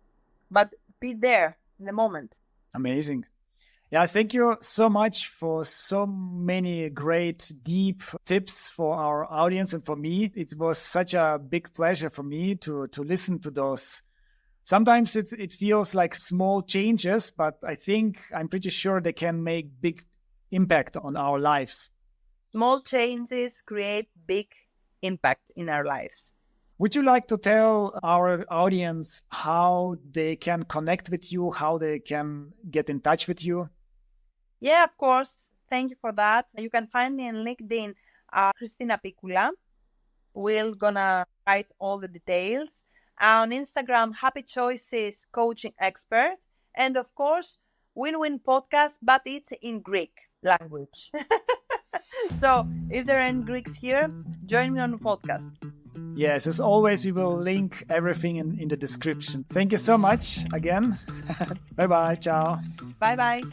[SPEAKER 1] But be there in the moment.
[SPEAKER 2] Amazing. Yeah, thank you so much for so many great, deep tips for our audience and for me. It was such a big pleasure for me to listen to those. Sometimes it feels like small changes, but I'm pretty sure they can make big impact on our lives.
[SPEAKER 1] Small changes create big impact in our lives.
[SPEAKER 2] Would you like to tell our audience how they can connect with you, how they can get in touch with you?
[SPEAKER 1] Yeah, of course. Thank you for that. You can find me on LinkedIn, Christina Picoula. We're gonna write all the details. On Instagram, Happy Choices Coaching Expert. And of course, Win-Win Podcast, but it's in Greek language. So if there are any Greeks here, join me on the podcast.
[SPEAKER 2] Yes, as always, we will link everything in the description. Thank you so much again. Bye-bye. Ciao.
[SPEAKER 1] Bye-bye.